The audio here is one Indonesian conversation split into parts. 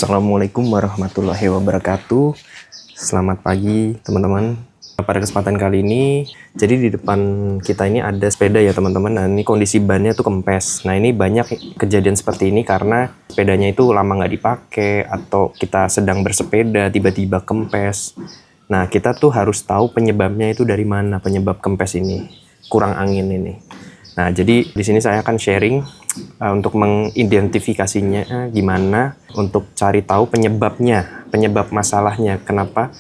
Assalamualaikum warahmatullahi wabarakatuh. Selamat pagi teman-teman. Pada kesempatan kali ini, jadi di depan kita ini ada sepeda ya teman-teman. Nah ini kondisi bannya tuh kempes. Nah ini banyak kejadian seperti ini karena sepedanya itu lama nggak dipakai atau kita sedang bersepeda tiba-tiba kempes. Nah kita tuh harus tahu penyebabnya itu dari mana, penyebab kempes ini, kurang angin ini. Nah jadi di sini saya akan sharing untuk mengidentifikasinya gimana, untuk cari tahu penyebabnya, penyebab masalahnya, kenapa.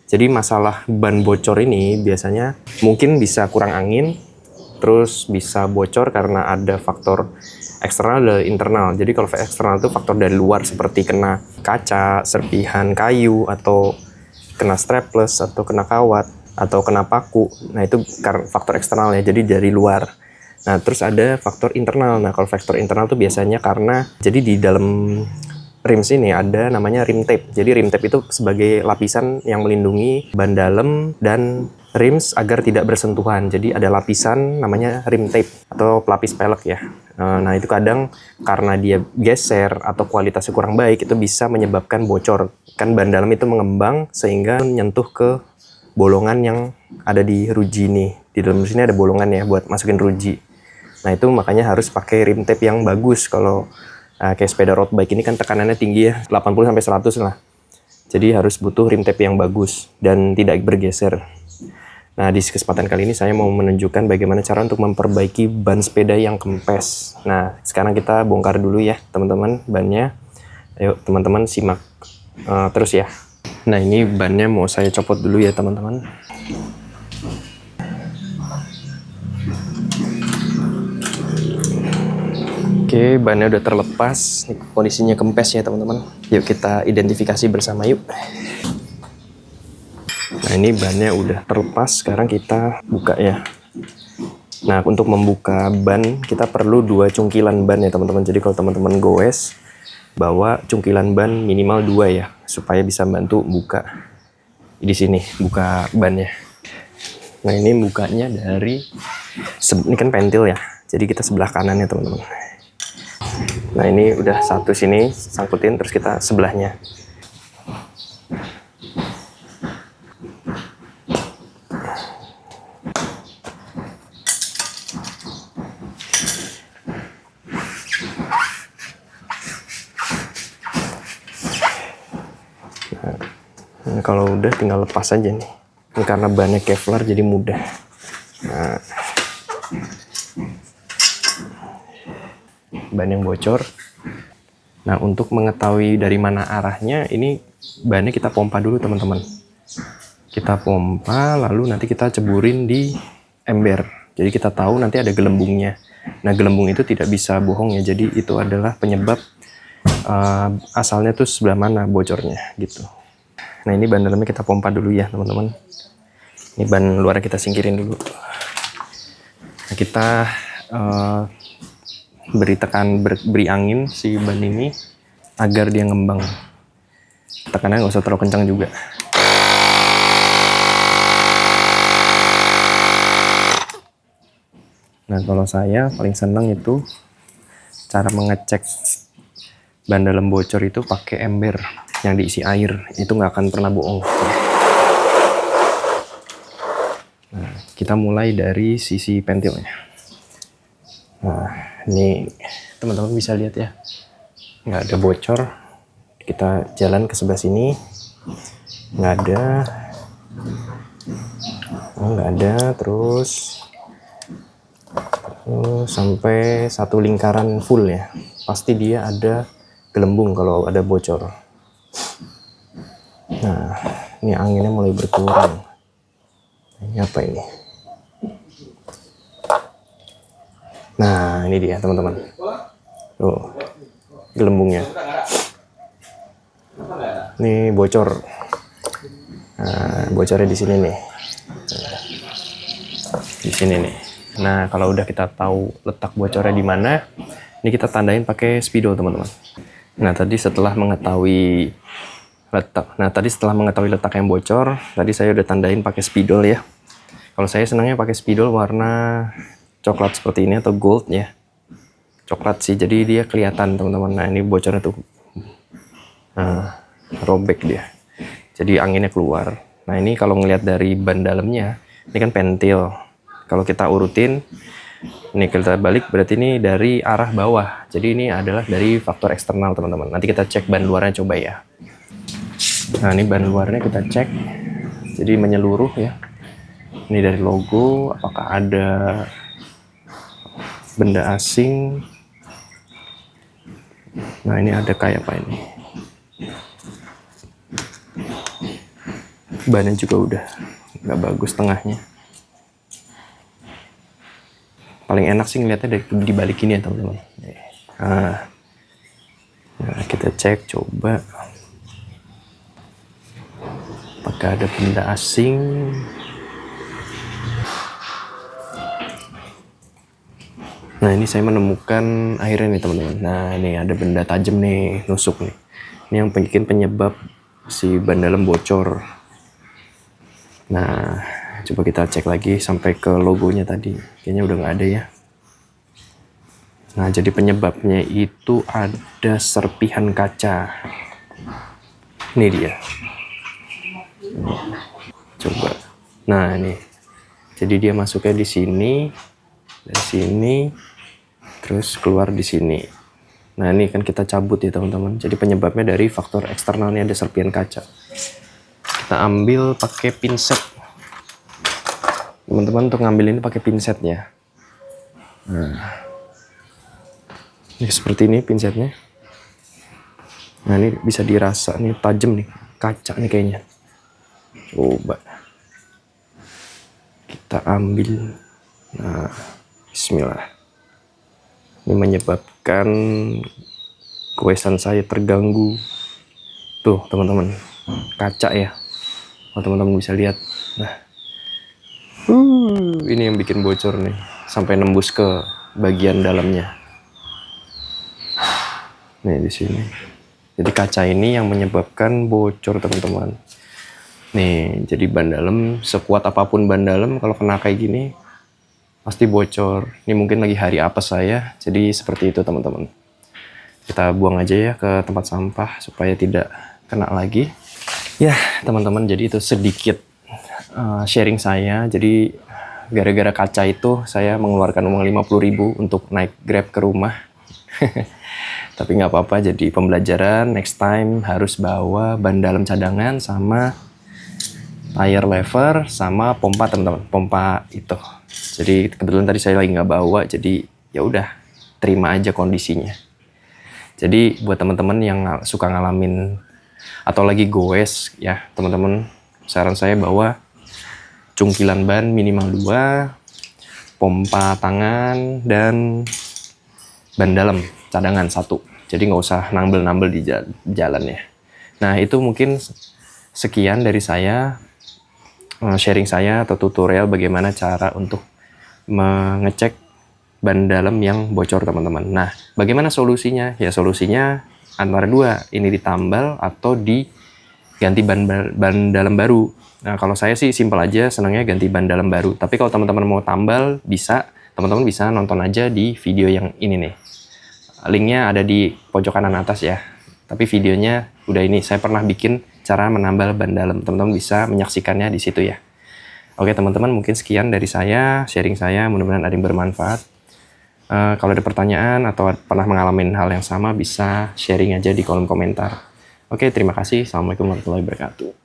Jadi masalah ban bocor ini biasanya mungkin bisa kurang angin, terus bisa bocor karena ada faktor eksternal dan internal. Jadi kalau eksternal itu faktor dari luar seperti kena kaca, serpihan kayu, atau kena strapless, atau kena kawat, atau kena paku. Nah itu karena faktor eksternalnya, jadi dari luar. Nah terus ada faktor internal. Nah kalau faktor internal itu biasanya karena jadi di dalam rims ini ada namanya rim tape. Jadi rim tape itu sebagai lapisan yang melindungi ban dalam dan rims agar tidak bersentuhan. Jadi ada lapisan namanya rim tape atau pelapis pelek ya. Nah itu kadang karena dia geser atau kualitasnya kurang baik itu bisa menyebabkan bocor. Kan ban dalam itu mengembang sehingga menyentuh ke bolongan yang ada di ruji ini. Di dalam sini ada bolongan ya buat masukin ruji. Nah itu makanya harus pakai rim tape yang bagus. Kalau kayak sepeda road bike ini kan tekanannya tinggi ya, 80-100 lah. Jadi harus butuh rim tape yang bagus dan tidak bergeser. Nah di kesempatan kali ini saya mau menunjukkan bagaimana cara untuk memperbaiki ban sepeda yang kempes. Nah sekarang kita bongkar dulu ya teman-teman bannya. Ayo teman-teman simak terus ya. Nah ini bannya mau saya copot dulu ya teman-teman. Oke, bannya udah terlepas. Nih, kondisinya kempes ya teman-teman. Yuk kita identifikasi bersama yuk. Nah ini bannya udah terlepas. Sekarang kita buka ya. Nah untuk membuka ban kita perlu 2 cungkilan ban ya teman-teman. Jadi kalau teman-teman goes, bawa cungkilan ban minimal 2 ya, supaya bisa bantu buka di sini, buka bannya. Nah ini bukanya dari ini kan pentil ya. Jadi kita sebelah kanan ya teman-teman. Nah ini udah satu sini sangkutin, terus kita sebelahnya. Nah, kalau udah tinggal lepas aja nih. Ini karena bannya Kevlar jadi mudah. Nah, ban yang bocor. Nah untuk mengetahui dari mana arahnya, ini bannya kita pompa dulu teman-teman. Kita pompa lalu nanti kita ceburin di ember. Jadi kita tahu nanti ada gelembungnya. Nah gelembung itu tidak bisa bohong ya. Jadi itu adalah penyebab asalnya tuh sebelah mana bocornya gitu. Nah ini ban dalamnya kita pompa dulu ya teman-teman. Ini ban luarnya kita singkirin dulu. Nah, kita beri angin si ban ini agar dia ngembang. Tekanannya nggak usah terlalu kencang juga. Nah kalau saya paling senang itu cara mengecek ban dalam bocor itu pakai ember yang diisi air. Itu nggak akan pernah bohong. Nah kita mulai dari sisi pentilnya. Nah ini teman-teman bisa lihat ya, nggak ada bocor. Kita jalan ke sebelah sini, nggak ada. Nggak ada. Terus sampai satu lingkaran full ya, pasti dia ada gelembung kalau ada bocor. Nah ini anginnya mulai berkurang. Ini apa ini? Nah ini dia teman-teman, tuh gelembungnya. Ini bocor. Nah bocornya di sini nih, di sini nih. Nah kalau udah kita tahu letak bocornya di mana, ini kita tandain pakai spidol teman-teman. Nah tadi setelah mengetahui letak yang bocor, tadi saya udah tandain pakai spidol ya. Kalau saya senangnya pakai spidol warna coklat seperti ini atau gold ya. Coklat sih, jadi dia kelihatan teman-teman. Nah ini bocornya tuh. Nah, robek dia. Jadi anginnya keluar. Nah ini kalau ngelihat dari ban dalamnya, ini kan pentil. Kalau kita urutin, ini kita balik berarti ini dari arah bawah. Jadi ini adalah dari faktor eksternal teman-teman. Nanti kita cek ban luarnya coba ya. Nah ini ban luarnya kita cek. Jadi menyeluruh ya. Ini dari logo, apakah ada benda asing. Nah ini ada kayak apa ini. Bannya juga udah nggak bagus tengahnya. Paling enak sih ngeliatnya dari di balik ini ya teman-teman. Nah kita cek coba apakah ada benda asing. Nah ini saya menemukan akhirnya nih teman-teman. Nah ini ada benda tajam nih, nusuk nih. Ini yang bikin penyebab si ban dalam bocor. Nah, coba kita cek lagi sampai ke logonya tadi. Kayaknya udah nggak ada ya. Nah, jadi penyebabnya itu ada serpihan kaca. Ini dia. Coba. Nah, ini. Jadi dia masuknya di sini, dari sini, terus keluar di sini. Nah, ini kan kita cabut ya teman-teman. Jadi penyebabnya dari faktor eksternalnya ada serpihan kaca. Kita ambil pakai pinset. Teman-teman untuk ngambil ini pakai pinsetnya. Nah, ini seperti ini pinsetnya. Nah ini bisa dirasa nih tajam nih, kaca nih kayaknya. Coba kita ambil. Nah, Bismillah. Ini menyebabkan goesan saya terganggu. Tuh teman-teman, kaca ya. Oh, teman-teman bisa lihat. Nah, ini yang bikin bocor nih, sampai nembus ke bagian dalamnya. Nih di sini. Jadi kaca ini yang menyebabkan bocor teman-teman. Nih, jadi ban dalam sekuat apapun ban dalam kalau kena kayak gini pasti bocor. Ini mungkin lagi hari apes saya, jadi seperti itu teman-teman. Kita buang aja ya ke tempat sampah supaya tidak kena lagi. Ya teman-teman, jadi itu sedikit sharing saya. Jadi gara-gara kaca itu saya mengeluarkan uang 50.000 untuk naik Grab ke rumah. Tapi nggak apa-apa, jadi pembelajaran. Next time harus bawa ban dalam cadangan sama tire lever sama pompa teman-teman, pompa itu. Jadi kebetulan tadi saya lagi nggak bawa, jadi ya udah terima aja kondisinya. Jadi buat teman-teman yang suka ngalamin atau lagi goes ya teman-teman, saran saya bawa cungkilan ban minimal 2, pompa tangan, dan ban dalam cadangan 1. Jadi nggak usah nambel-nambel di jalan ya. Nah itu mungkin sekian dari saya, sharing saya atau tutorial bagaimana cara untuk mengecek ban dalam yang bocor teman-teman. Nah bagaimana solusinya? Ya solusinya antara dua, ini ditambal atau diganti ban dalam baru. Nah kalau saya sih simpel aja, senangnya ganti ban dalam baru. Tapi kalau teman-teman mau tambal bisa, teman-teman bisa nonton aja di video yang ini nih. Linknya ada di pojok kanan atas ya. Tapi videonya udah ini, saya pernah bikin cara menambal ban dalam. Teman-teman bisa menyaksikannya di situ ya. Oke teman-teman, mungkin sekian dari saya, sharing saya. Mudah-mudahan ada yang bermanfaat. Kalau ada pertanyaan atau pernah mengalami hal yang sama, bisa sharing aja di kolom komentar. Oke, terima kasih. Assalamualaikum warahmatullahi wabarakatuh.